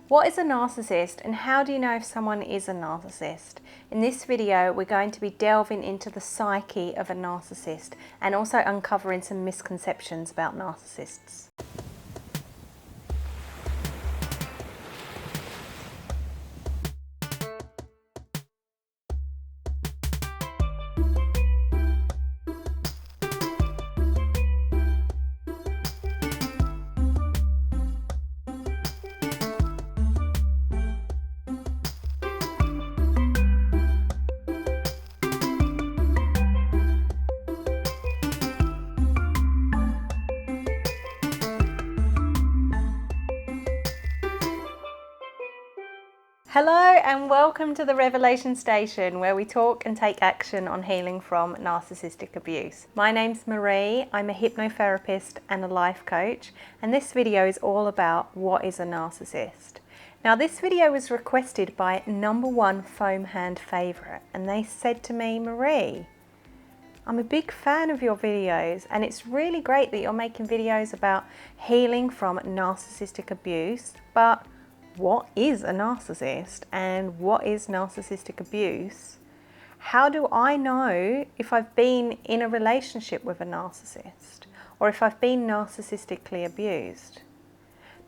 What is a narcissist and how do you know if someone is a narcissist? In this video, we're going to be delving into the psyche of a narcissist and also uncovering some misconceptions about narcissists. Hello and welcome to the Revelation Station, where we talk and take action on healing from narcissistic abuse. My name's Marie, I'm a hypnotherapist and a life coach, and this video is all about what is a narcissist. Now this video was requested by #1 foam hand favourite, and they said to me, Marie, I'm a big fan of your videos and it's really great that you're making videos about healing from narcissistic abuse, but what is a narcissist and what is narcissistic abuse? How do I know if I've been in a relationship with a narcissist or if I've been narcissistically abused?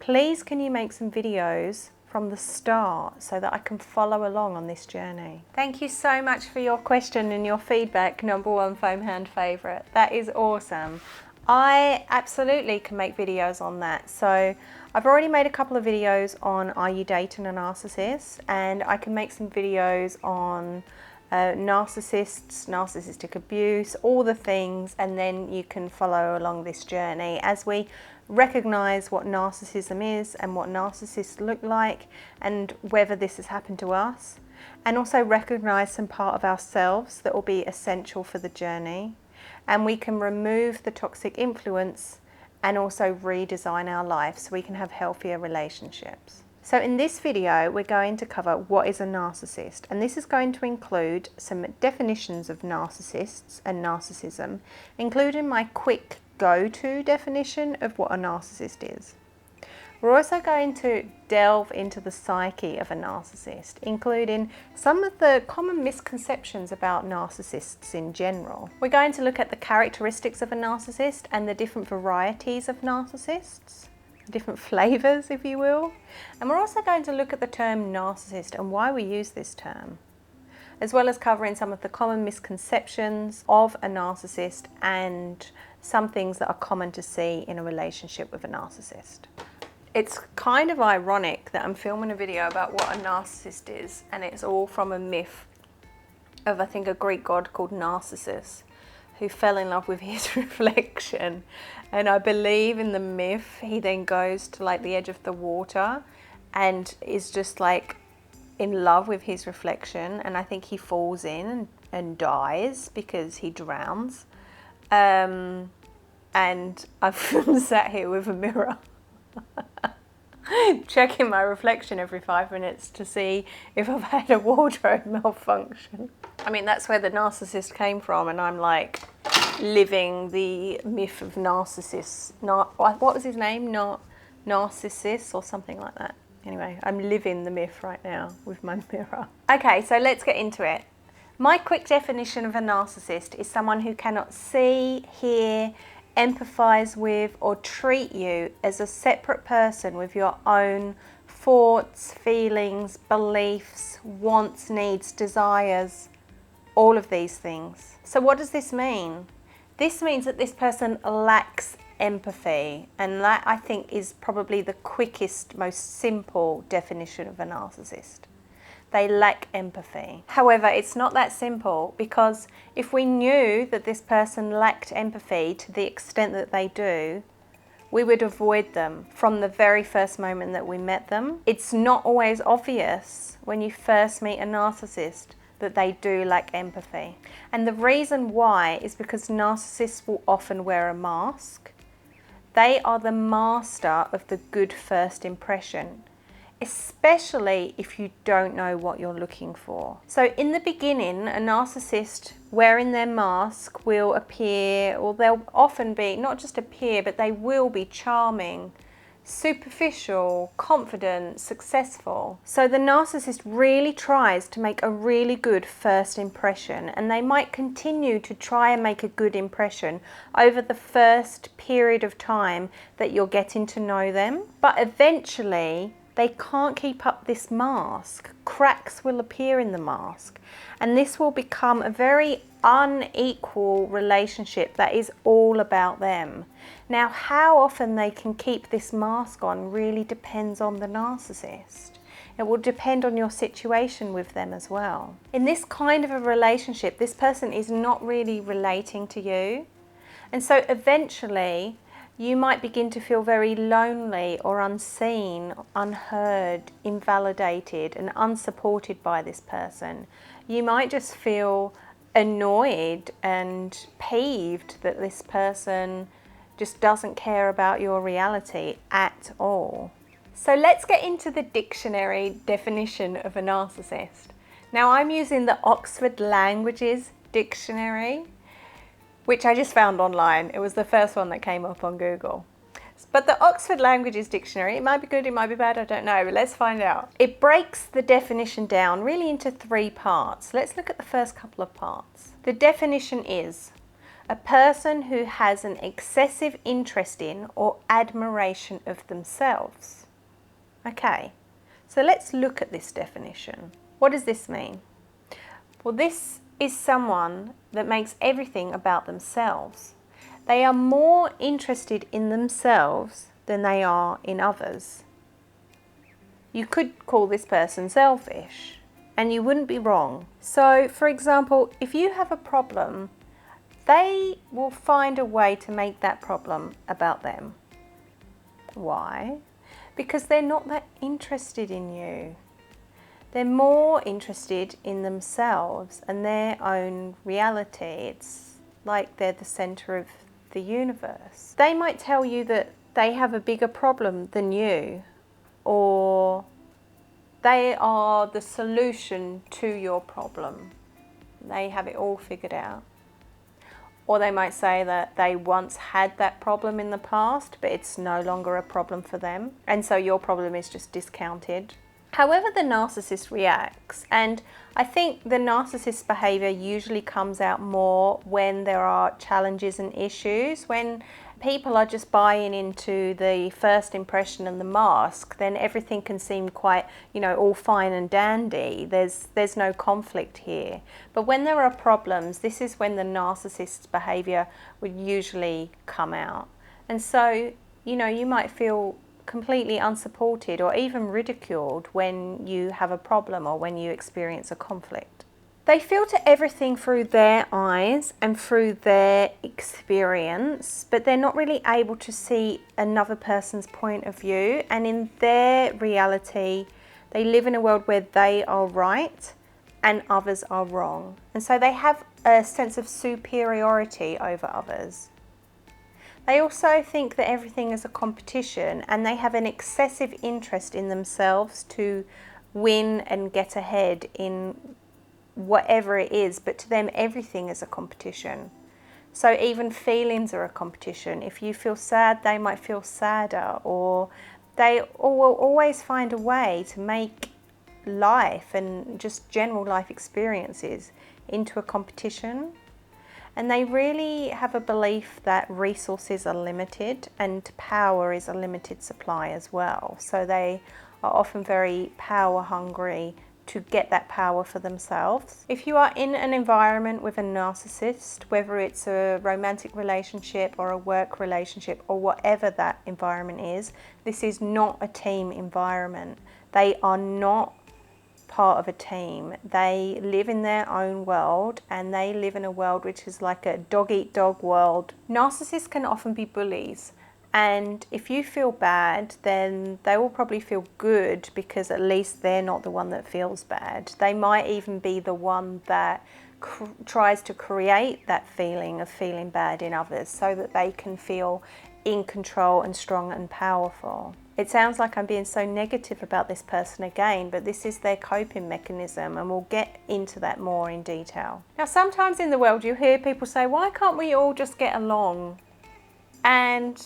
Please can you make some videos from the start so that I can follow along on this journey? Thank you so much for your question and your feedback, #1 foam hand favourite. That is awesome. I absolutely can make videos on that. So I've already made a couple of videos on are you dating a narcissist, and I can make some videos on narcissists, narcissistic abuse, all the things, and then you can follow along this journey as we recognize what narcissism is and what narcissists look like and whether this has happened to us, and also recognize some part of ourselves that will be essential for the journey. And we can remove the toxic influence and also redesign our life so we can have healthier relationships. So in this video, we're going to cover what is a narcissist, and this is going to include some definitions of narcissists and narcissism, including my quick go-to definition of what a narcissist is. We're also going to delve into the psyche of a narcissist, including some of the common misconceptions about narcissists in general. We're going to look at the characteristics of a narcissist and the different varieties of narcissists, different flavors, if you will. And we're also going to look at the term narcissist and why we use this term, as well as covering some of the common misconceptions of a narcissist and some things that are common to see in a relationship with a narcissist. It's kind of ironic that I'm filming a video about what a narcissist is, and it's all from a myth of, I think, a Greek god called Narcissus, who fell in love with his reflection. And I believe in the myth, he then goes to like the edge of the water and is just like in love with his reflection. And I think he falls in and dies because he drowns. And I've sat here with a mirror checking my reflection every 5 minutes to see if I've had a wardrobe malfunction. I mean, that's where the narcissist came from, and I'm like living the myth of Narcissus. What was his name? Narcissus or something like that. Anyway, I'm living the myth right now with my mirror. Okay, so let's get into it. My quick definition of a narcissist is someone who cannot see, hear, empathize with, or treat you as a separate person with your own thoughts, feelings, beliefs, wants, needs, desires, all of these things. So what does this mean? This means that this person lacks empathy, and that, I think, is probably the quickest, most simple definition of a narcissist. They lack empathy. However, it's not that simple, because if we knew that this person lacked empathy to the extent that they do, we would avoid them from the very first moment that we met them. It's not always obvious when you first meet a narcissist that they do lack empathy. And the reason why is because narcissists will often wear a mask. They are the master of the good first impression, especially if you don't know what you're looking for. So in the beginning, a narcissist wearing their mask will appear, or they'll often be, not just appear, but they will be charming, superficial, confident, successful. So the narcissist really tries to make a really good first impression, and they might continue to try and make a good impression over the first period of time that you're getting to know them. But eventually they can't keep up this mask. Cracks will appear in the mask, and this will become a very unequal relationship that is all about them. Now, how often they can keep this mask on really depends on the narcissist. It will depend on your situation with them as well. In this kind of a relationship, this person is not really relating to you, and so eventually you might begin to feel very lonely or unseen, unheard, invalidated, and unsupported by this person. You might just feel annoyed and peeved that this person just doesn't care about your reality at all. So let's get into the dictionary definition of a narcissist. Now, I'm using the Oxford Languages Dictionary, which I just found online. It was the first one that came up on Google. But the Oxford Languages Dictionary, it might be good, it might be bad, I don't know, but let's find out. It breaks the definition down really into 3 parts. Let's look at the first couple of parts. The definition is a person who has an excessive interest in or admiration of themselves. Okay, so let's look at this definition. What does this mean? Well, this is someone that makes everything about themselves. They are more interested in themselves than they are in others. You could call this person selfish, and you wouldn't be wrong. So, for example, if you have a problem, they will find a way to make that problem about them. Why? Because they're not that interested in you. They're more interested in themselves and their own reality. It's like they're the center of the universe. They might tell you that they have a bigger problem than you, or they are the solution to your problem. They have it all figured out. Or they might say that they once had that problem in the past, but it's no longer a problem for them, and so your problem is just discounted. However the narcissist reacts, and I think the narcissist's behavior usually comes out more when there are challenges and issues. When people are just buying into the first impression and the mask, then everything can seem quite, all fine and dandy. There's no conflict here. But when there are problems, this is when the narcissist's behavior would usually come out. And so, you might feel completely unsupported or even ridiculed when you have a problem or when you experience a conflict. They filter everything through their eyes and through their experience, but they're not really able to see another person's point of view, and in their reality they live in a world where they are right and others are wrong, and so they have a sense of superiority over others. They also think that everything is a competition, and they have an excessive interest in themselves to win and get ahead in whatever it is, but to them everything is a competition. So even feelings are a competition. If you feel sad, they might feel sadder, or they will always find a way to make life and just general life experiences into a competition. And they really have a belief that resources are limited and power is a limited supply as well. So they are often very power hungry to get that power for themselves. If you are in an environment with a narcissist, whether it's a romantic relationship or a work relationship or whatever that environment is, this is not a team environment. They are not part of a team. They live in their own world, and they live in a world which is like a dog-eat-dog world. Narcissists can often be bullies, and if you feel bad, then they will probably feel good because at least they're not the one that feels bad. They might even be the one that tries to create that feeling of feeling bad in others so that they can feel in control and strong and powerful. It sounds like I'm being so negative about this person again, but this is their coping mechanism, and we'll get into that more in detail. Now, sometimes in the world you hear people say, why can't we all just get along? And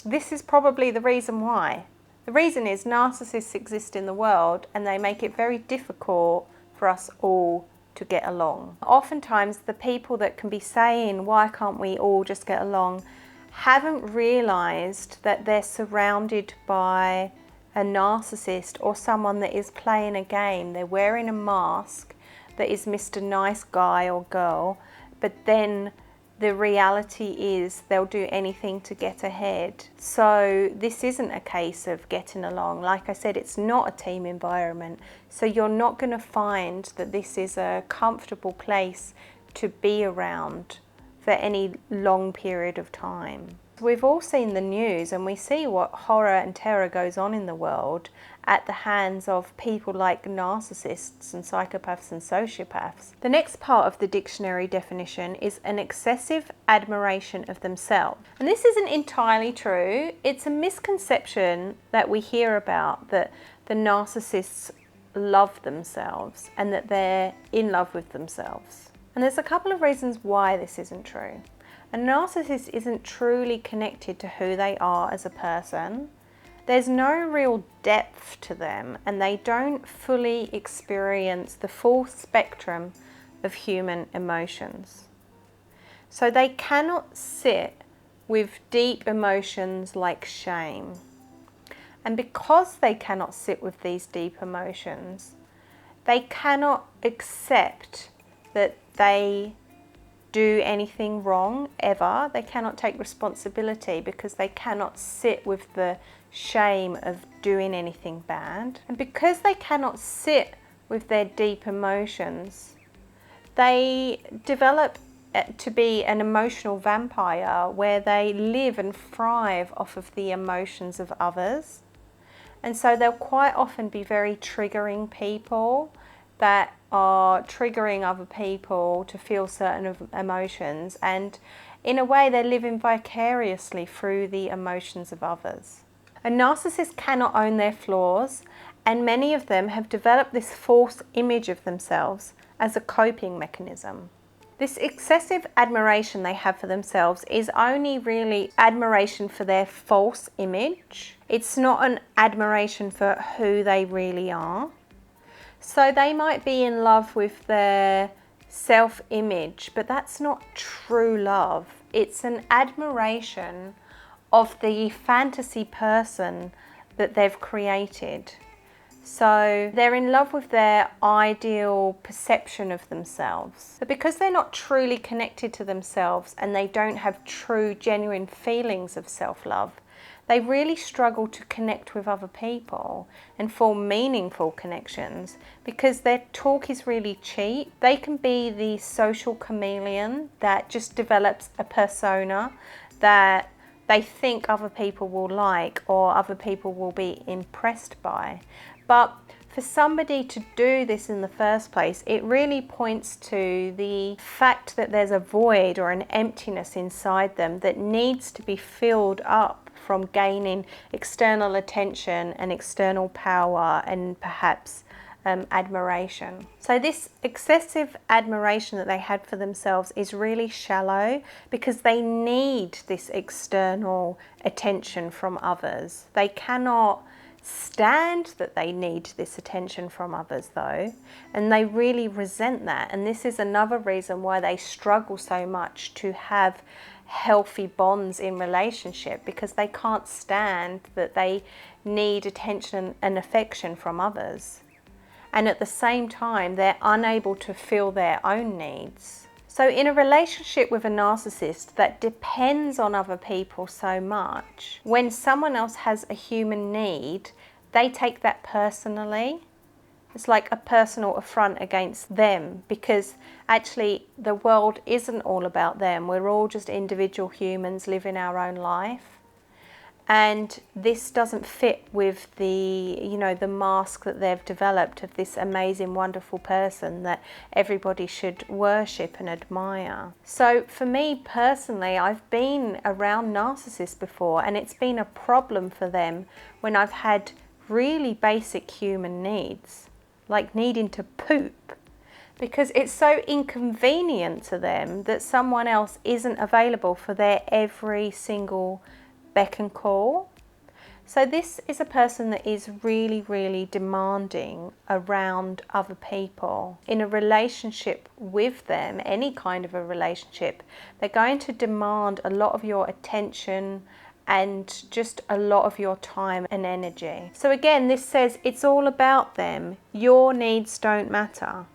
this is probably the reason why. The reason is narcissists exist in the world and they make it very difficult for us all to get along. Oftentimes the people that can be saying, why can't we all just get along, haven't realized that they're surrounded by a narcissist or someone that is playing a game. They're wearing a mask that is Mr. Nice Guy or girl, but then the reality is they'll do anything to get ahead. So this isn't a case of getting along. Like I said, it's not a team environment. So you're not going to find that this is a comfortable place to be around for any long period of time. We've all seen the news and we see what horror and terror goes on in the world at the hands of people like narcissists and psychopaths and sociopaths. The next part of the dictionary definition is an excessive admiration of themselves. And this isn't entirely true. It's a misconception that we hear about, that the narcissists love themselves and that they're in love with themselves. And there's a couple of reasons why this isn't true. A narcissist isn't truly connected to who they are as a person. There's no real depth to them and they don't fully experience the full spectrum of human emotions. So they cannot sit with deep emotions like shame. And because they cannot sit with these deep emotions, they cannot accept that they do anything wrong ever. They cannot take responsibility because they cannot sit with the shame of doing anything bad. And because they cannot sit with their deep emotions, they develop to be an emotional vampire where they live and thrive off of the emotions of others. And so they'll quite often be very triggering people that are triggering other people to feel certain emotions, and in a way they're living vicariously through the emotions of others. A narcissist cannot own their flaws, and many of them have developed this false image of themselves as a coping mechanism. This excessive admiration they have for themselves is only really admiration for their false image. It's not an admiration for who they really are. So they might be in love with their self-image, but that's not true love. It's an admiration of the fantasy person that they've created. So they're in love with their ideal perception of themselves. But because they're not truly connected to themselves and they don't have true, genuine feelings of self-love, they really struggle to connect with other people and form meaningful connections because their talk is really cheap. They can be the social chameleon that just develops a persona that they think other people will like or other people will be impressed by. But for somebody to do this in the first place, it really points to the fact that there's a void or an emptiness inside them that needs to be filled up from gaining external attention and external power and perhaps admiration. So this excessive admiration that they had for themselves is really shallow because they need this external attention from others. They cannot stand that they need this attention from others though, and they really resent that. And this is another reason why they struggle so much to have healthy bonds in relationship, because they can't stand that they need attention and affection from others, and at the same time they're unable to fill their own needs. So in a relationship with a narcissist that depends on other people so much, when someone else has a human need, they take that personally. It's like a personal affront against them, because actually the world isn't all about them. We're all just individual humans living our own life. And this doesn't fit with the, the mask that they've developed of this amazing, wonderful person that everybody should worship and admire. So for me personally, I've been around narcissists before, and it's been a problem for them when I've had really basic human needs, like needing to poop, because it's so inconvenient to them that someone else isn't available for their every single beck and call. So this is a person that is really, really demanding around other people. In a relationship with them, any kind of a relationship, they're going to demand a lot of your attention and just a lot of your time and energy. So again, this says it's all about them. Your needs don't matter.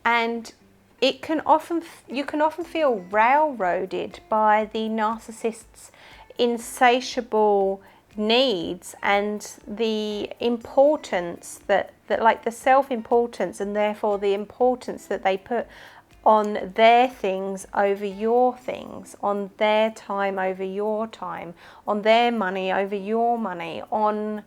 And you can often feel railroaded by the narcissist's insatiable needs and the importance that like the self-importance, and therefore the importance that they put on their things over your things, on their time over your time, on their money over your money, on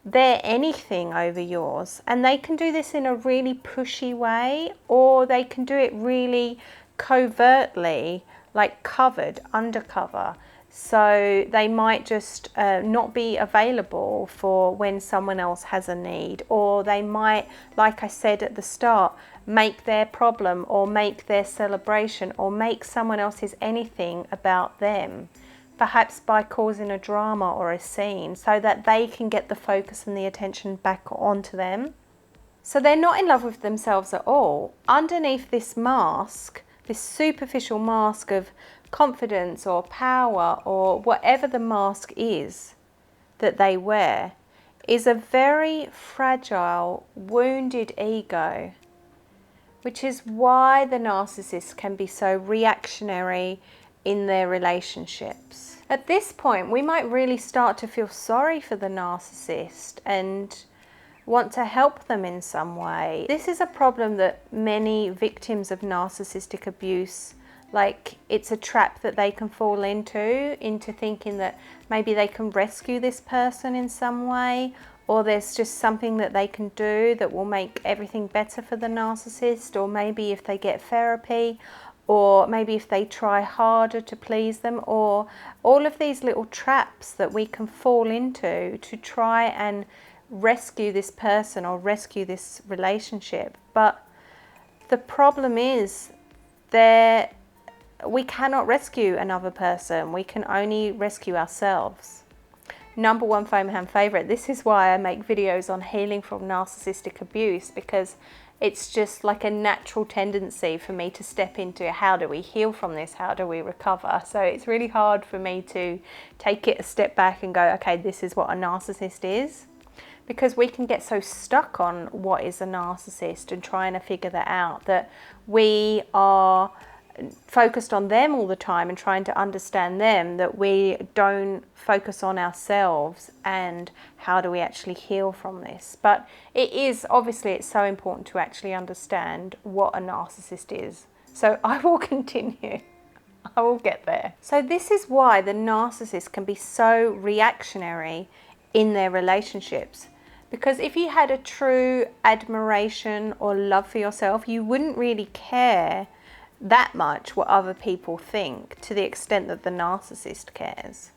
their anything over yours. And they can do this in a really pushy way, or they can do it really covertly, like covered, undercover. So they might just not be available for when someone else has a need, or they might, like I said at the start, make their problem or make their celebration or make someone else's anything about them, perhaps by causing a drama or a scene so that they can get the focus and the attention back onto them. So they're not in love with themselves at all. Underneath this mask, this superficial mask of confidence or power or whatever the mask is that they wear, is a very fragile, wounded ego, which is why the narcissist can be so reactionary in their relationships. At this point, we might really start to feel sorry for the narcissist and want to help them in some way. This is a problem that many victims of narcissistic abuse, like it's a trap that they can fall into thinking that maybe they can rescue this person in some way, or there's just something that they can do that will make everything better for the narcissist, or maybe if they get therapy, or maybe if they try harder to please them, or all of these little traps that we can fall into to try and rescue this person or rescue this relationship. But the problem is we cannot rescue another person. We can only rescue ourselves. Number one foam hand favorite. This is why I make videos on healing from narcissistic abuse, because it's just like a natural tendency for me to step into how do we heal from this? How do we recover? So it's really hard for me to take it a step back and go, okay, this is what a narcissist is. Because we can get so stuck on what is a narcissist and trying to figure that out, that we are focused on them all the time and trying to understand them, that we don't focus on ourselves and how do we actually heal from this. But it is, obviously, it's so important to actually understand what a narcissist is. So I will continue. I will get there. So this is why the narcissist can be so reactionary in their relationships. Because if you had a true admiration or love for yourself, you wouldn't really care that much what other people think to the extent that the narcissist cares.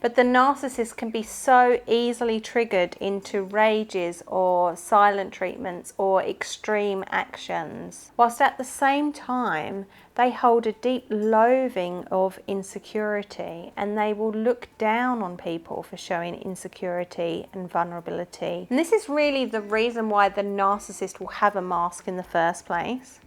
But the narcissist can be so easily triggered into rages or silent treatments or extreme actions, whilst at the same time they hold a deep loathing of insecurity, and they will look down on people for showing insecurity and vulnerability. And this is really the reason why the narcissist will have a mask in the first place,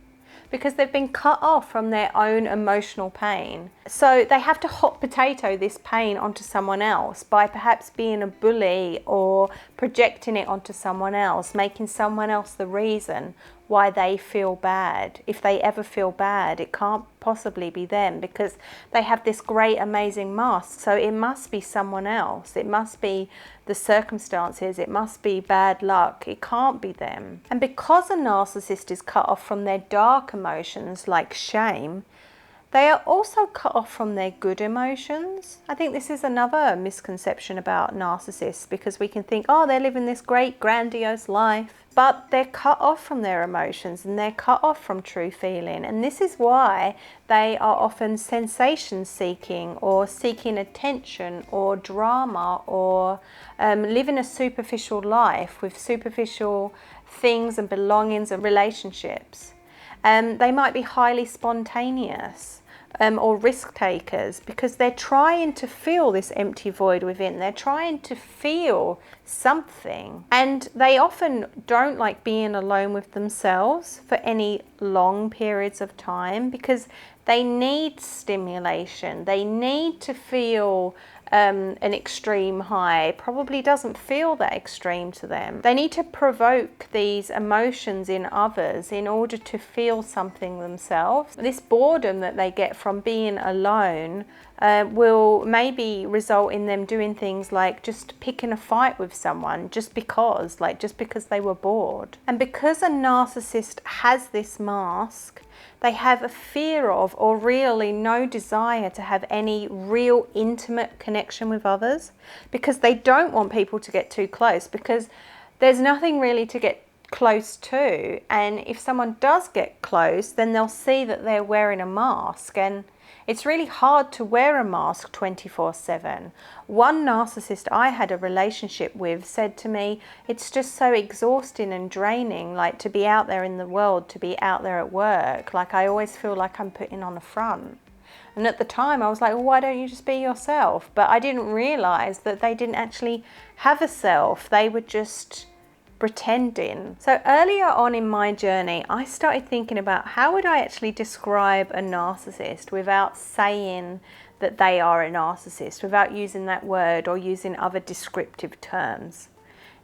because they've been cut off from their own emotional pain. So they have to hot potato this pain onto someone else by perhaps being a bully or projecting it onto someone else, making someone else the reason why they feel bad. If they ever feel bad, it can't possibly be them, because they have this great, amazing mask. So it must be someone else. It must be the circumstances. It must be bad luck. It can't be them. And because a narcissist is cut off from their dark emotions like shame, they are also cut off from their good emotions. I think this is another misconception about narcissists, because we can think, oh, they're living this great, grandiose life. But they're cut off from their emotions, and they're cut off from true feeling. And this is why they are often sensation seeking, or seeking attention or drama, or living a superficial life with superficial things and belongings and relationships. They might be highly spontaneous, or risk takers, because they're trying to fill this empty void within. They're trying to feel something, and they often don't like being alone with themselves for any long periods of time, because they need stimulation. They need to feel an extreme high. Probably doesn't feel that extreme to them. They need to provoke these emotions in others in order to feel something themselves. This boredom that they get from being alone will maybe result in them doing things like just picking a fight with someone just because they were bored. And because a narcissist has this mask, they have a fear of, or really no desire to have any real intimate connection with others, because they don't want people to get too close, because there's nothing really to get close to. And if someone does get close, then they'll see that they're wearing a mask, and it's really hard to wear a mask 24/7. One narcissist I had a relationship with said to me, it's just so exhausting and draining, like to be out there in the world, to be out there at work. Like I always feel like I'm putting on a front. And at the time I was like, well, why don't you just be yourself? But I didn't realize that they didn't actually have a self. They were just pretending. So earlier on in my journey, I started thinking about how would I actually describe a narcissist without saying that they are a narcissist, without using that word or using other descriptive terms.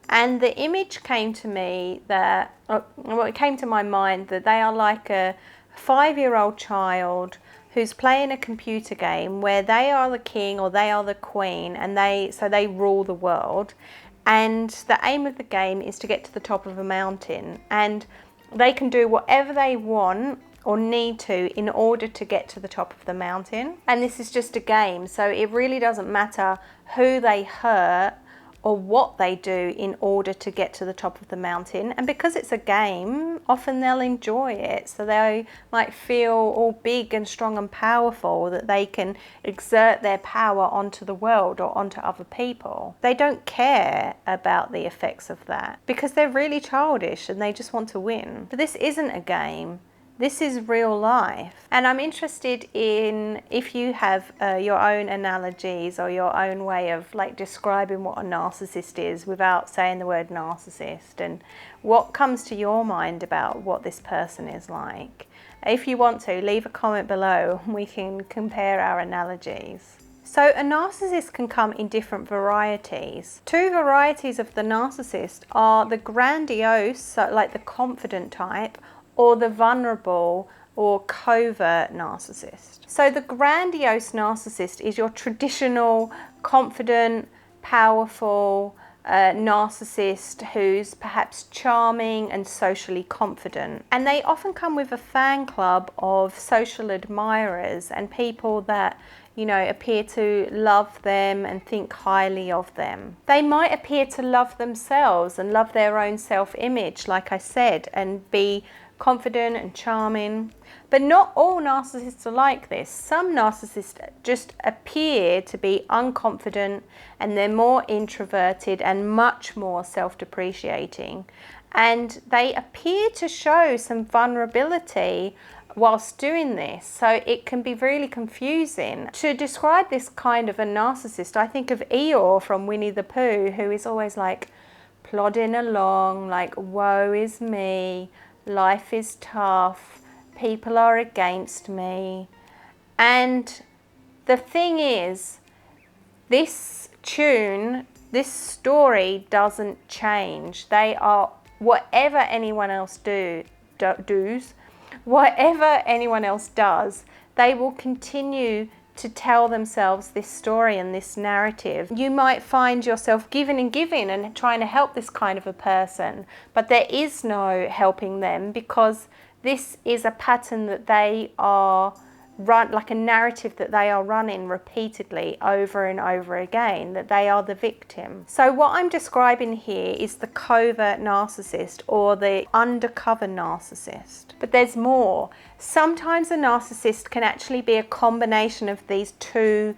And the image came to me that, it came to my mind that they are like a 5-year-old child who's playing a computer game where they are the king or they are the queen, and they rule the world. And the aim of the game is to get to the top of a mountain, and they can do whatever they want or need to in order to get to the top of the mountain. And this is just a game, so it really doesn't matter who they hurt or what they do in order to get to the top of the mountain. And because it's a game, often they'll enjoy it. So they might feel all big and strong and powerful, that they can exert their power onto the world or onto other people. They don't care about the effects of that because they're really childish and they just want to win. But this isn't a game. This is real life. And I'm interested in if you have your own analogies or your own way of like describing what a narcissist is without saying the word narcissist, and what comes to your mind about what this person is like. If you want to, leave a comment below and we can compare our analogies. So a narcissist can come in different varieties. 2 varieties of the narcissist are the grandiose, so like the confident type, or the vulnerable or covert narcissist. So the grandiose narcissist is your traditional, confident, powerful narcissist who's perhaps charming and socially confident. And they often come with a fan club of social admirers and people that, you know, appear to love them and think highly of them. They might appear to love themselves and love their own self-image, like I said, and be confident and charming. But not all narcissists are like this. Some narcissists just appear to be unconfident, and they're more introverted and much more self-depreciating. And they appear to show some vulnerability whilst doing this. So it can be really confusing. To describe this kind of a narcissist, I think of Eeyore from Winnie the Pooh, who is always like plodding along, like, woe is me, life is tough, people are against me. And the thing is, this story doesn't change. They are, whatever anyone else whatever anyone else does, they will continue to tell themselves this story and this narrative. You might find yourself giving and trying to help this kind of a person, but there is no helping them, because this is a pattern that they are like a narrative that they are running repeatedly over and over again, that they are the victim. So what I'm describing here is the covert narcissist or the undercover narcissist. But there's more. Sometimes a narcissist can actually be a combination of these 2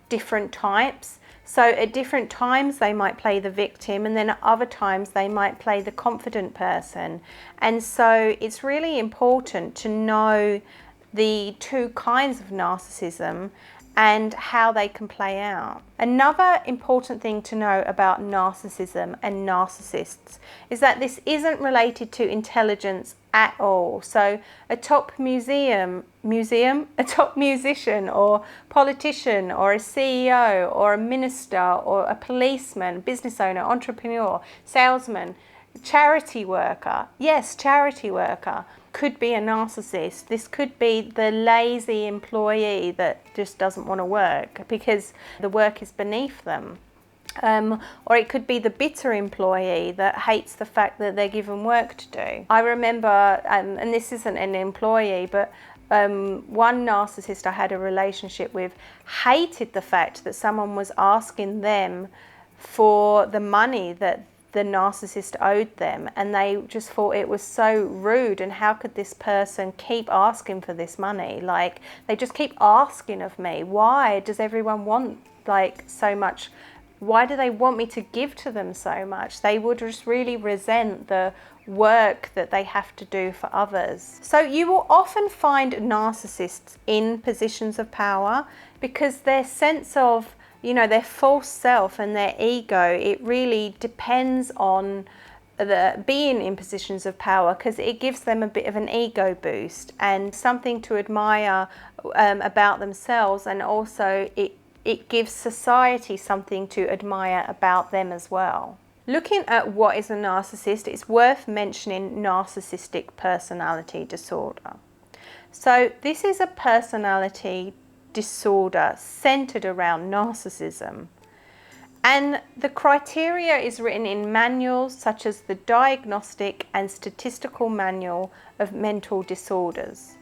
different types. So at different times they might play the victim, and then at other times they might play the confident person. And so it's really important to know the two kinds of narcissism and how they can play out. Another important thing to know about narcissism and narcissists is that this isn't related to intelligence at all. So a top a top musician or politician or a CEO or a minister or a policeman, business owner, entrepreneur, salesman, charity worker, yes, charity worker, could be a narcissist. This could be the lazy employee that just doesn't want to work because the work is beneath them. Or it could be the bitter employee that hates the fact that they're given work to do. I remember, and this isn't an employee, but one narcissist I had a relationship with hated the fact that someone was asking them for the money that the narcissist owed them, and they just thought it was so rude, and how could this person keep asking for this money? Like, they just keep asking of me. Why does everyone want like so much? Why do they want me to give to them so much? They would just really resent the work that they have to do for others. So you will often find narcissists in positions of power because their sense of, their false self and their ego, it really depends on being in positions of power because it gives them a bit of an ego boost and something to admire about themselves, and also it gives society something to admire about them as well. Looking at what is a narcissist, it's worth mentioning narcissistic personality disorder. So this is a personality disorder centered around narcissism. And the criteria is written in manuals such as the Diagnostic and Statistical Manual of Mental Disorders,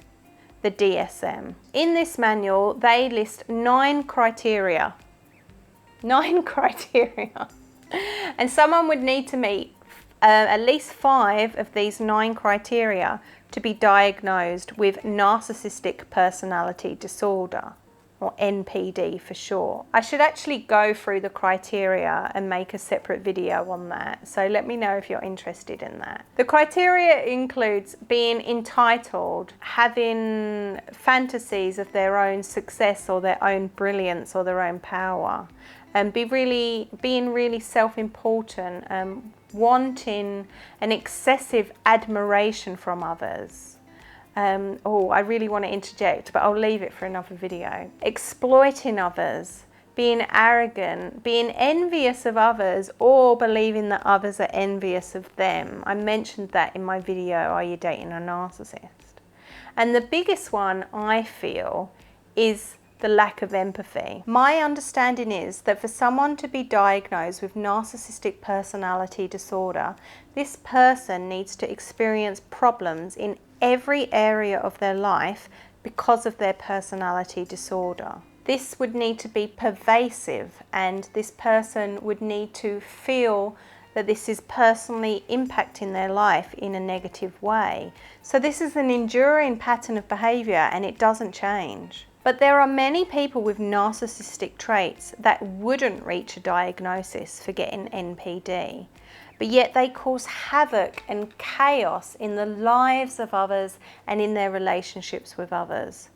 the DSM. In this manual, they list 9 criteria. 9 criteria. And someone would need to meet at least 5 of these 9 criteria to be diagnosed with narcissistic personality disorder, or NPD for short. I should actually go through the criteria and make a separate video on that, so let me know if you're interested in that. The criteria includes being entitled, having fantasies of their own success or their own brilliance or their own power, and being really self-important, wanting an excessive admiration from others. I really want to interject, but I'll leave it for another video. Exploiting others, being arrogant, being envious of others, or believing that others are envious of them. I mentioned that in my video, Are You Dating a Narcissist? And the biggest one, I feel, is the lack of empathy. My understanding is that for someone to be diagnosed with narcissistic personality disorder, this person needs to experience problems in every area of their life because of their personality disorder. This would need to be pervasive, and this person would need to feel that this is personally impacting their life in a negative way. So this is an enduring pattern of behavior, and it doesn't change. But there are many people with narcissistic traits that wouldn't reach a diagnosis for getting NPD, but yet they cause havoc and chaos in the lives of others and in their relationships with others.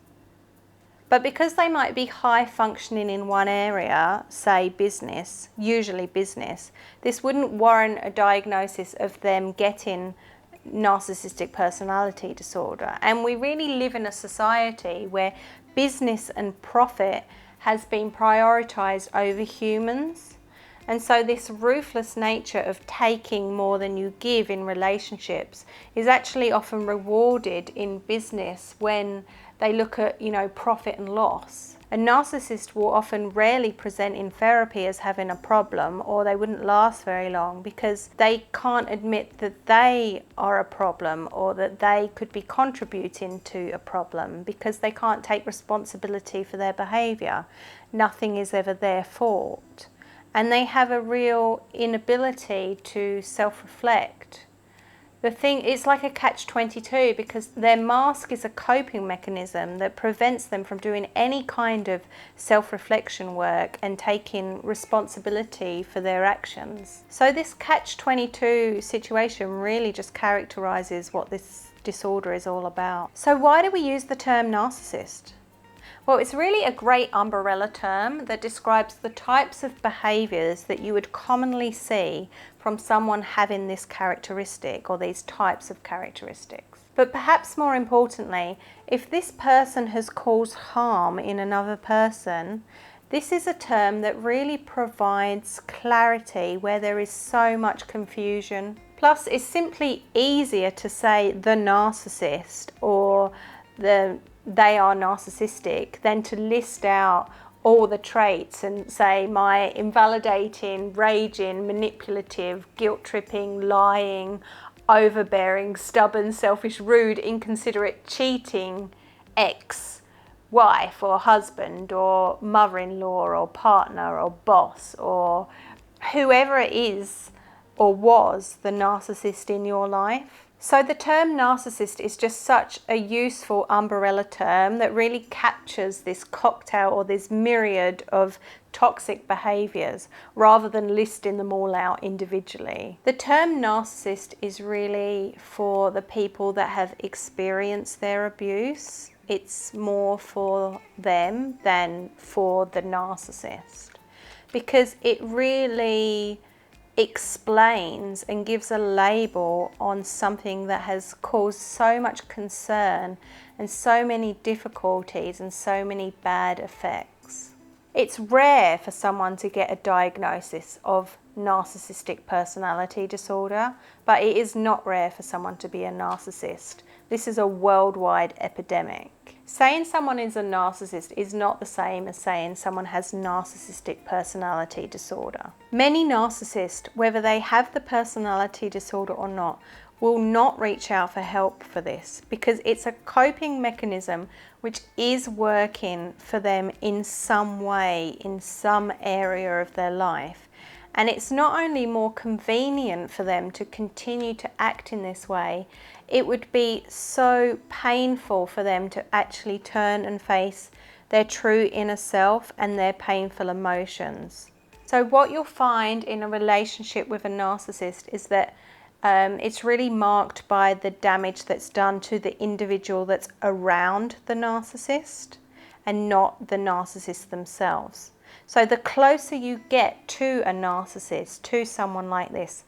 But because they might be high functioning in one area, say business, usually business, this wouldn't warrant a diagnosis of them getting narcissistic personality disorder. And we really live in a society where business and profit has been prioritized over humans. And so this ruthless nature of taking more than you give in relationships is actually often rewarded in business when they look at, profit and loss. A narcissist will often rarely present in therapy as having a problem, or they wouldn't last very long because they can't admit that they are a problem or that they could be contributing to a problem because they can't take responsibility for their behavior. Nothing is ever their fault. And they have a real inability to self-reflect. The thing, it's like a catch-22 because their mask is a coping mechanism that prevents them from doing any kind of self-reflection work and taking responsibility for their actions. So this catch-22 situation really just characterizes what this disorder is all about. So why do we use the term narcissist? Well, it's really a great umbrella term that describes the types of behaviours that you would commonly see from someone having this characteristic or these types of characteristics. But perhaps more importantly, if this person has caused harm in another person, this is a term that really provides clarity where there is so much confusion. Plus, it's simply easier to say the narcissist or they are narcissistic than to list out all the traits and say my invalidating, raging, manipulative, guilt-tripping, lying, overbearing, stubborn, selfish, rude, inconsiderate, cheating ex-wife or husband or mother-in-law or partner or boss or whoever it is or was the narcissist in your life. So the term narcissist is just such a useful umbrella term that really captures this cocktail or this myriad of toxic behaviours rather than listing them all out individually. The term narcissist is really for the people that have experienced their abuse. It's more for them than for the narcissist because it really explains and gives a label on something that has caused so much concern and so many difficulties and so many bad effects. It's rare for someone to get a diagnosis of narcissistic personality disorder, but it is not rare for someone to be a narcissist. This is a worldwide epidemic. Saying someone is a narcissist is not the same as saying someone has narcissistic personality disorder. Many narcissists, whether they have the personality disorder or not, will not reach out for help for this because it's a coping mechanism which is working for them in some way, in some area of their life. And it's not only more convenient for them to continue to act in this way, it would be so painful for them to actually turn and face their true inner self and their painful emotions. So what you'll find in a relationship with a narcissist is that it's really marked by the damage that's done to the individual that's around the narcissist and not the narcissist themselves. So the closer you get to a narcissist, to someone like this,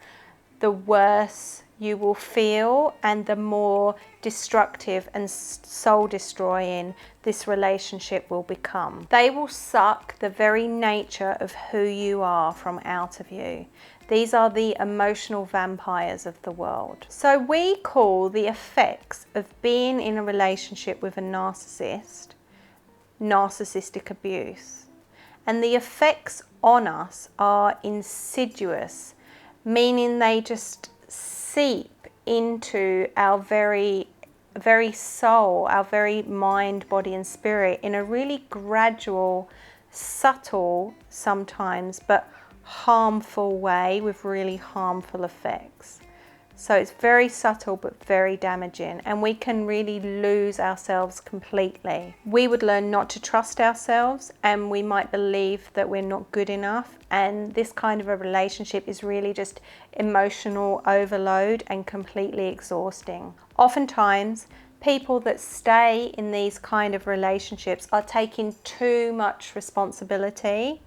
the worse you will feel and the more destructive and soul-destroying this relationship will become. They will suck the very nature of who you are from out of you. These are the emotional vampires of the world. So we call the effects of being in a relationship with a narcissist narcissistic abuse. And the effects on us are insidious, meaning they just seep into our very soul, our very mind, body and spirit in a really gradual, subtle sometimes, but harmful way with really harmful effects. So it's very subtle but very damaging, and we can really lose ourselves completely. We would learn not to trust ourselves, and we might believe that we're not good enough, and this kind of a relationship is really just emotional overload and completely exhausting. Oftentimes, people that stay in these kind of relationships are taking too much responsibility.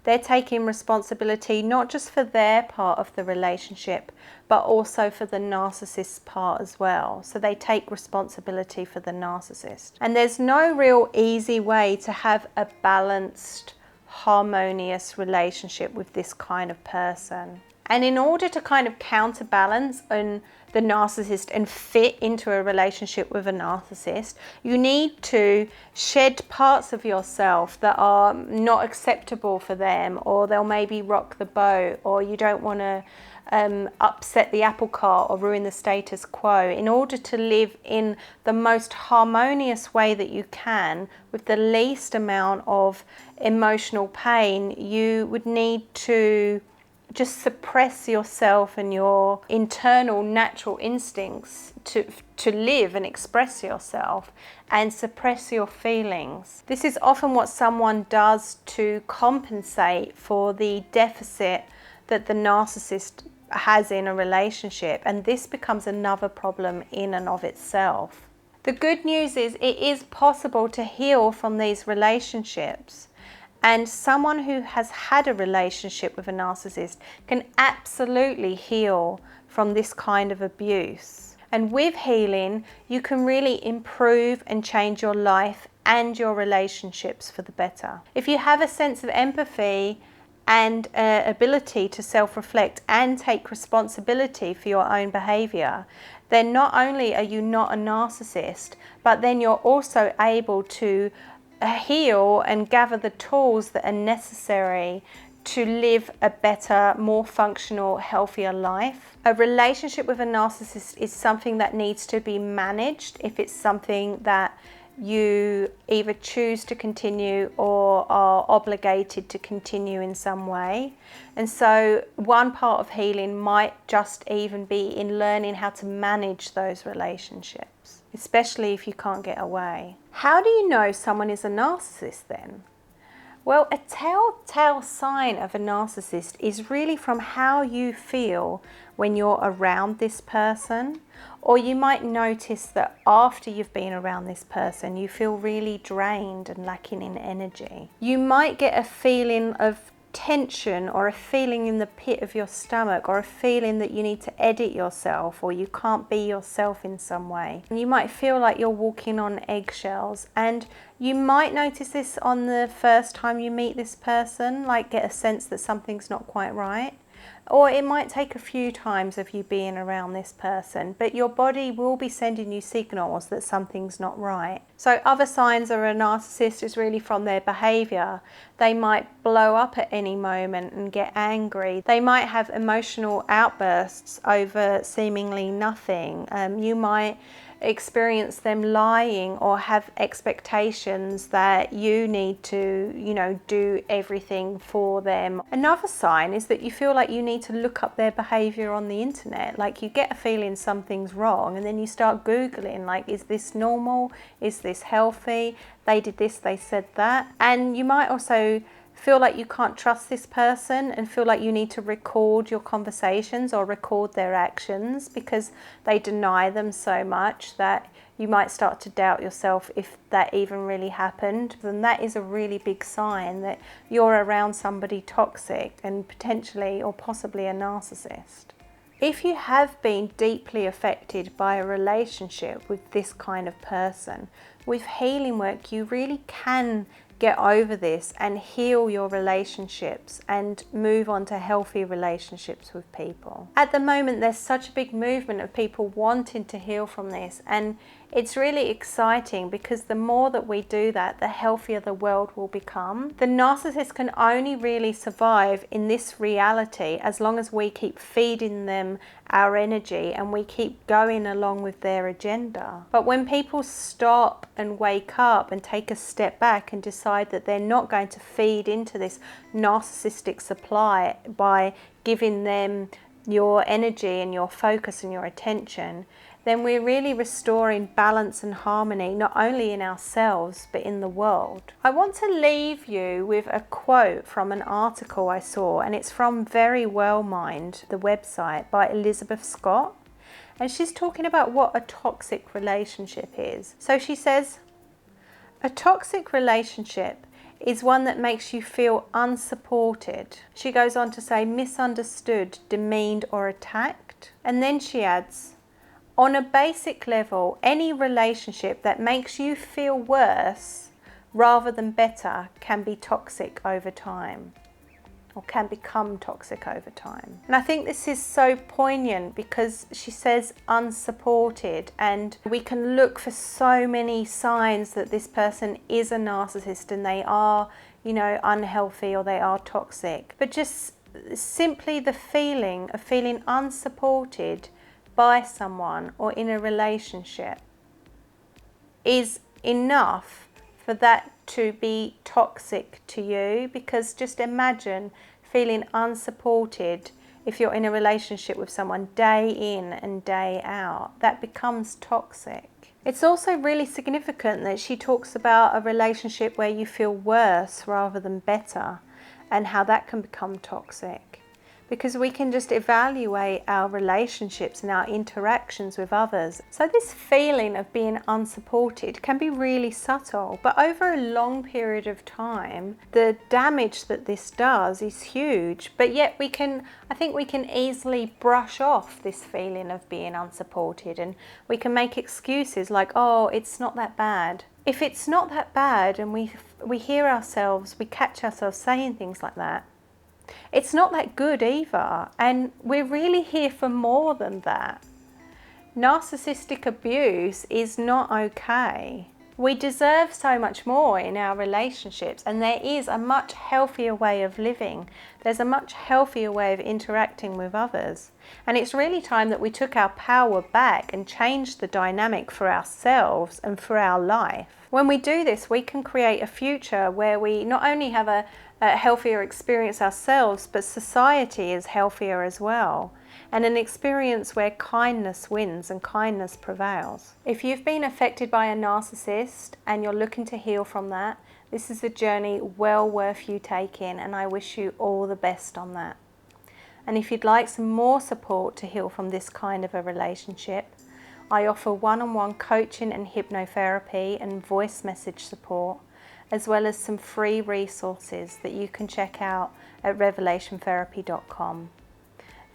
They're taking responsibility not just for their part of the relationship, but also for the narcissist's part as well. So they take responsibility for the narcissist. And there's no real easy way to have a balanced, harmonious relationship with this kind of person. And in order to kind of counterbalance on the narcissist and fit into a relationship with a narcissist, you need to shed parts of yourself that are not acceptable for them, or they'll maybe rock the boat, or you don't want to upset the apple cart or ruin the status quo. In order to live in the most harmonious way that you can with the least amount of emotional pain, you would need to just suppress yourself and your internal natural instincts to live and express yourself, and suppress your feelings. This is often what someone does to compensate for the deficit that the narcissist has in a relationship, and this becomes another problem in and of itself. The good news is it is possible to heal from these relationships, and someone who has had a relationship with a narcissist can absolutely heal from this kind of abuse. And with healing, you can really improve and change your life and your relationships for the better. If you have a sense of empathy and ability to self-reflect and take responsibility for your own behavior, then not only are you not a narcissist, but then you're also able to heal and gather the tools that are necessary to live a better, more functional, healthier life. A relationship with a narcissist is something that needs to be managed if it's something that you either choose to continue or are obligated to continue in some way. And so one part of healing might just even be in learning how to manage those relationships, especially if you can't get away. How do you know someone is a narcissist then? Well, a telltale sign of a narcissist is really from how you feel when you're around this person, or you might notice that after you've been around this person, you feel really drained and lacking in energy. You might get a feeling of tension, or a feeling in the pit of your stomach, or a feeling that you need to edit yourself, or you can't be yourself in some way. And you might feel like you're walking on eggshells, and you might notice this on the first time you meet this person, like get a sense that something's not quite right. Or it might take a few times of you being around this person, but your body will be sending you signals that something's not right. So other signs of a narcissist is really from their behavior. They might blow up at any moment and get angry. They might have emotional outbursts over seemingly nothing. You might experience them lying or have expectations that you need to, do everything for them. Another sign is that you feel like you need to look up their behavior on the internet. Like you get a feeling something's wrong, and then you start Googling, like, is this normal? Is this healthy? They did this, they said that. And you might also feel like you can't trust this person and feel like you need to record your conversations or record their actions because they deny them so much that you might start to doubt yourself if that even really happened. And that is a really big sign that you're around somebody toxic and potentially or possibly a narcissist. If you have been deeply affected by a relationship with this kind of person, with healing work, you really can get over this and heal your relationships and move on to healthy relationships with people. At the moment, there's such a big movement of people wanting to heal from this, and it's really exciting because the more that we do that, the healthier the world will become. The narcissist can only really survive in this reality as long as we keep feeding them our energy and we keep going along with their agenda. But when people stop and wake up and take a step back and decide that they're not going to feed into this narcissistic supply by giving them your energy and your focus and your attention, then we're really restoring balance and harmony, not only in ourselves, but in the world. I want to leave you with a quote from an article I saw, and it's from Very Well Mind, the website, by Elizabeth Scott. And she's talking about what a toxic relationship is. So she says, a toxic relationship is one that makes you feel unsupported. She goes on to say misunderstood, demeaned, or attacked. And then she adds, on a basic level, any relationship that makes you feel worse rather than better can be toxic over time, or can become toxic over time. And I think this is so poignant because she says unsupported, and we can look for so many signs that this person is a narcissist and they are, unhealthy or they are toxic. But just simply the feeling of feeling unsupported by someone or in a relationship is enough for that to be toxic to you, because just imagine feeling unsupported if you're in a relationship with someone day in and day out. That becomes toxic. It's also really significant that she talks about a relationship where you feel worse rather than better, and how that can become toxic. Because we can just evaluate our relationships and our interactions with others. So this feeling of being unsupported can be really subtle, but over a long period of time, the damage that this does is huge. But yet I think we can easily brush off this feeling of being unsupported, and we can make excuses like, oh, it's not that bad. If it's not that bad and we catch ourselves saying things like that, it's not that good either, and we're really here for more than that. Narcissistic abuse is not okay. We deserve so much more in our relationships, and there is a much healthier way of living. There's a much healthier way of interacting with others. And it's really time that we took our power back and changed the dynamic for ourselves and for our life. When we do this, we can create a future where we not only have a healthier experience ourselves, but society is healthier as well. And an experience where kindness wins and kindness prevails. If you've been affected by a narcissist and you're looking to heal from that, this is a journey well worth you taking, and I wish you all the best on that. And if you'd like some more support to heal from this kind of a relationship, I offer one-on-one coaching and hypnotherapy and voice message support, as well as some free resources that you can check out at RevelationTherapy.com.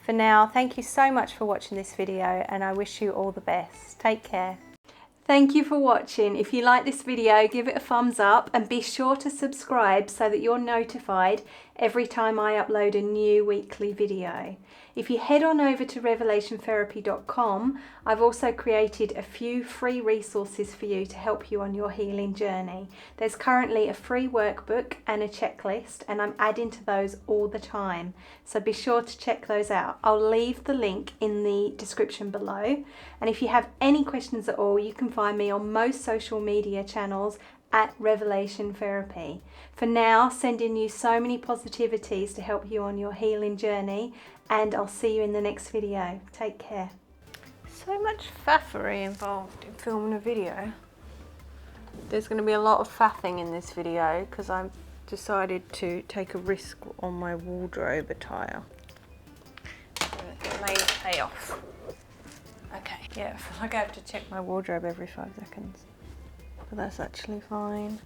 For now, thank you so much for watching this video, and I wish you all the best. Take care. Thank you for watching. If you like this video, give it a thumbs up and be sure to subscribe so that you're notified every time I upload a new weekly video. If you head on over to RevelationTherapy.com, I've also created a few free resources for you to help you on your healing journey. There's currently a free workbook and a checklist, and I'm adding to those all the time. So be sure to check those out. I'll leave the link in the description below. And if you have any questions at all, you can find me on most social media channels at Revelation Therapy. For now, sending you so many positivities to help you on your healing journey, and I'll see you in the next video. Take care. So much faffery involved in filming a video. There's going to be a lot of faffing in this video because I've decided to take a risk on my wardrobe attire. It may pay off. Okay, yeah, I feel like I have to check my wardrobe every 5 seconds. But that's actually fine.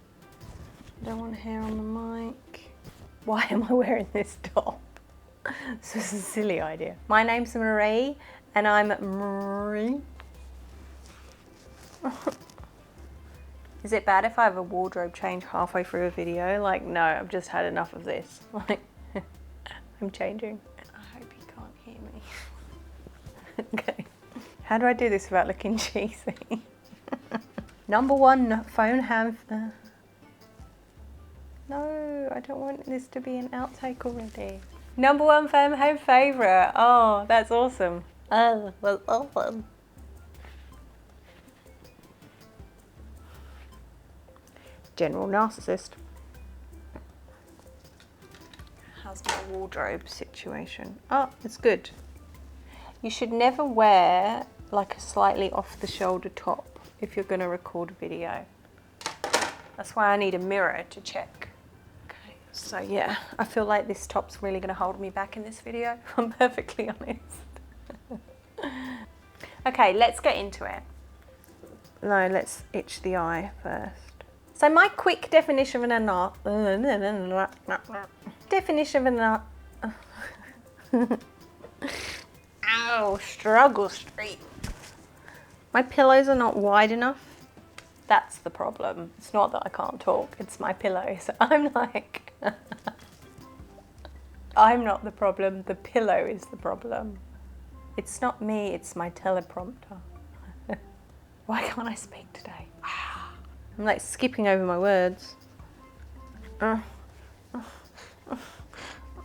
I don't want hair on the mic. Why am I wearing this top? This is a silly idea. My name's Marie, and I'm Marie. Is it bad if I have a wardrobe change halfway through a video? Like, no, I've just had enough of this. Like, I'm changing. I hope you can't hear me. Okay. How do I do this without looking cheesy? Number one phone hand. No, I don't want this to be an outtake already. Number one home favourite. Oh, that's awesome. Oh, well, awesome. General narcissist. How's my wardrobe situation? Oh, it's good. You should never wear like a slightly off the shoulder top if you're going to record a video. That's why I need a mirror to check. Okay, so yeah, I feel like this top's really going to hold me back in this video, if I'm perfectly honest. Okay, let's get into it. No, let's itch the eye first. So my quick definition of an Ow, struggle street. My pillows are not wide enough. That's the problem. It's not that I can't talk, it's my pillow. So I'm like, I'm not the problem, the pillow is the problem. It's not me, it's my teleprompter. Why can't I speak today? I'm like skipping over my words.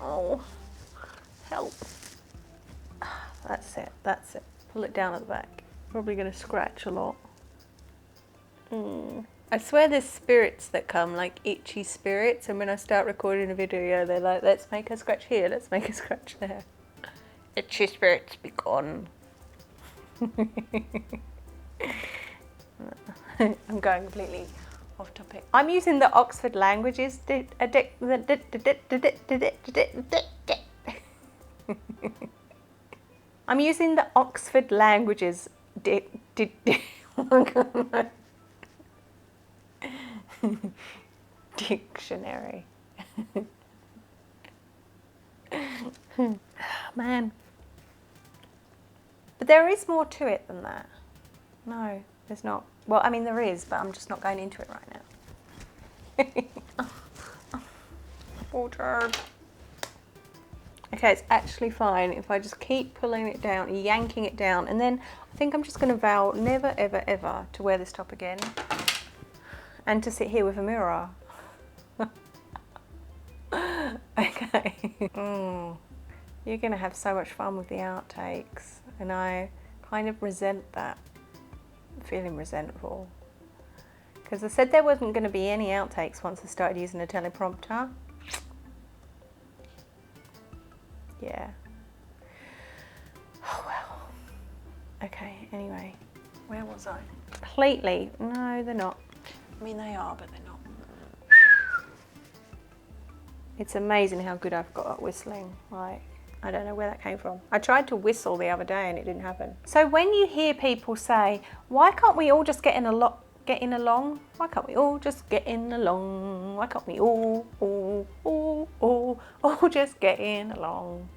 Oh, help. That's it, that's it. Pull it down at the back. Probably going to scratch a lot. I swear there's spirits that come, like itchy spirits, and when I start recording a video, they're like, let's make a scratch here, let's make a scratch there. Itchy spirits be gone. I'm going completely off topic. I'm using the Oxford Languages I'm using the Oxford Languages dictionary. Man. But there is more to it than that. No, there's not. Well, I mean, there is, but I'm just not going into it right now. Oh, tired. Okay, it's actually fine if I just keep pulling it down, yanking it down, and then I think I'm just going to vow never, ever, ever to wear this top again and to sit here with a mirror. Okay. You're going to have so much fun with the outtakes, and I kind of resent that. I'm feeling resentful. Because I said there wasn't going to be any outtakes once I started using a teleprompter. Yeah. Oh well. Okay, anyway. Where was I? Completely. No, they're not. I mean, they are, but they're not. It's amazing how good I've got at whistling. Like, I don't know where that came from. I tried to whistle the other day and it didn't happen. So when you hear people say, why can't we all just getting along? Why can't we all just getting along? Why can't we all just getting along?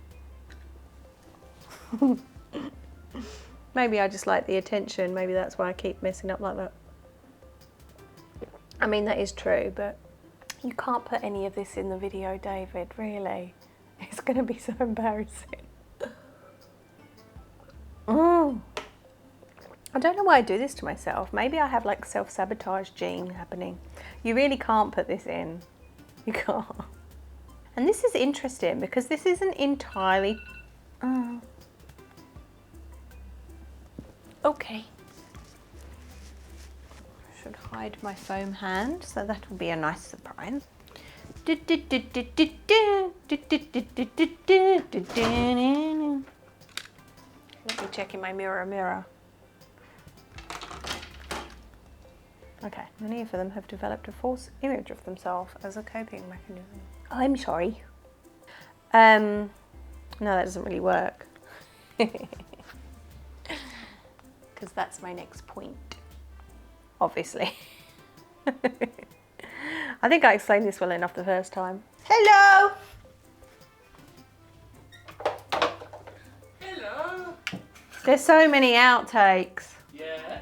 Maybe I just like the attention. Maybe that's why I keep messing up like that. I mean, that is true, but you can't put any of this in the video, David, really. It's going to be so embarrassing. I don't know why I do this to myself. Maybe I have like self-sabotage gene happening. You really can't put this in. You can't. And this is interesting because this isn't entirely... Okay. I should hide my foam hand, so that will be a nice surprise. Let me check in my mirror. Okay, many of them have developed a false image of themselves as a coping mechanism. I'm sorry. No, that doesn't really work. Because that's my next point, obviously. I think I explained this well enough the first time. Hello! Hello! There's so many outtakes. Yeah?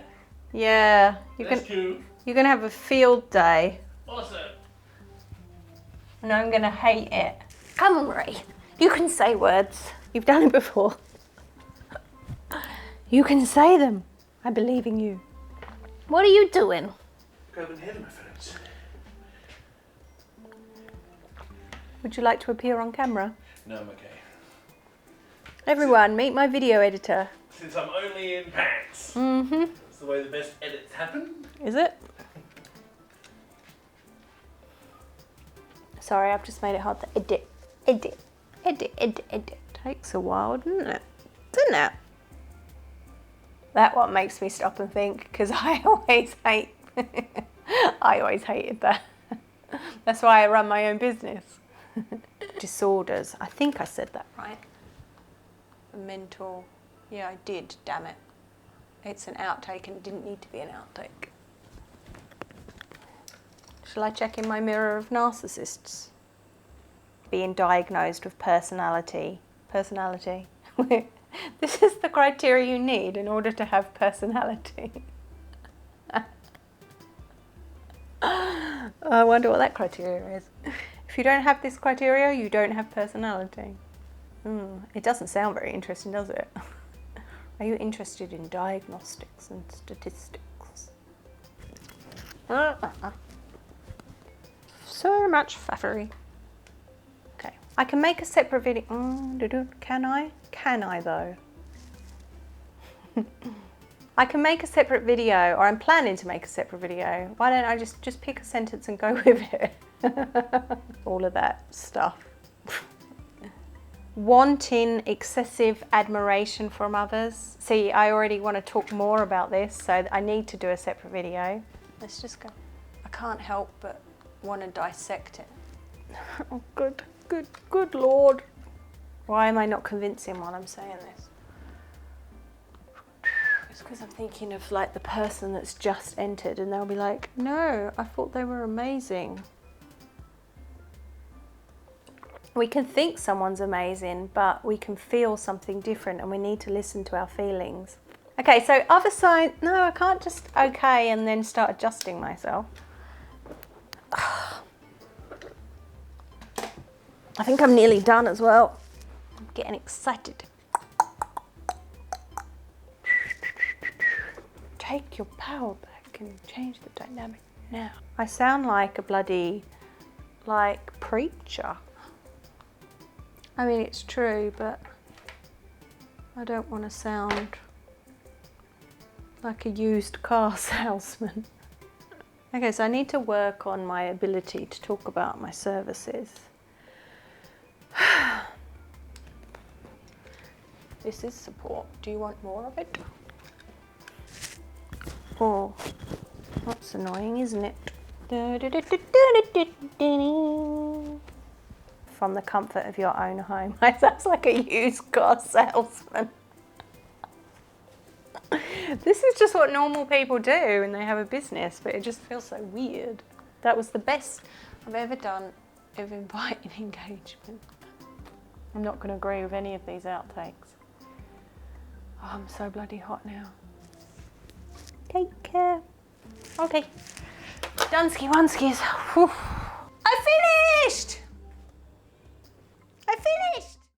Yeah. That's cool. You're going to have a field day. Awesome. And I'm going to hate it. Come on, Marie. You can say words. You've done it before. You can say them. I believe in you. What are you doing? Grabbing head of my friends. Would you like to appear on camera? No, I'm okay. Everyone, meet my video editor. Since I'm only in pants. Mm-hmm. That's the way the best edits happen. Is it? Sorry, I've just made it hard to edit. Takes a while, doesn't it? Doesn't it? That one makes me stop and think, because I always hated that. That's why I run my own business. Disorders. I think I said that right. Mental. Yeah, I did, damn it. It's an outtake and it didn't need to be an outtake. Shall I check in my mirror of narcissists? Being diagnosed with personality. Personality. This is the criteria you need in order to have personality. I wonder what that criteria is. If you don't have this criteria, you don't have personality. It doesn't sound very interesting, does it? Are you interested in diagnostics and statistics? So much faffery. Okay, I can make a separate video. Can I? Can I though? I can make a separate video, or I'm planning to make a separate video. Why don't I just pick a sentence and go with it? All of that stuff. Wanting excessive admiration from others. See, I already want to talk more about this, so I need to do a separate video. Let's just go. I can't help but want to dissect it. Oh, good Lord. Why am I not convincing while I'm saying this? It's because I'm thinking of like the person that's just entered and they'll be like, no, I thought they were amazing. We can think someone's amazing, but we can feel something different and we need to listen to our feelings. Okay, so other side, no, I can't just okay and then start adjusting myself. I think I'm nearly done as well. I'm getting excited. Take your power back and change the dynamic now. I sound like a bloody, like, preacher. I mean, it's true, but I don't want to sound like a used car salesman. Okay, so I need to work on my ability to talk about my services. This is support. Do you want more of it? Oh, that's annoying, isn't it? From the comfort of your own home. That sounds like a used car salesman. This is just what normal people do when they have a business, but it just feels so weird. That was the best I've ever done of inviting engagement. I'm not going to agree with any of these outtakes. Oh, I'm so bloody hot now. Take care. Okay. Dunsky-wunskies. I finished!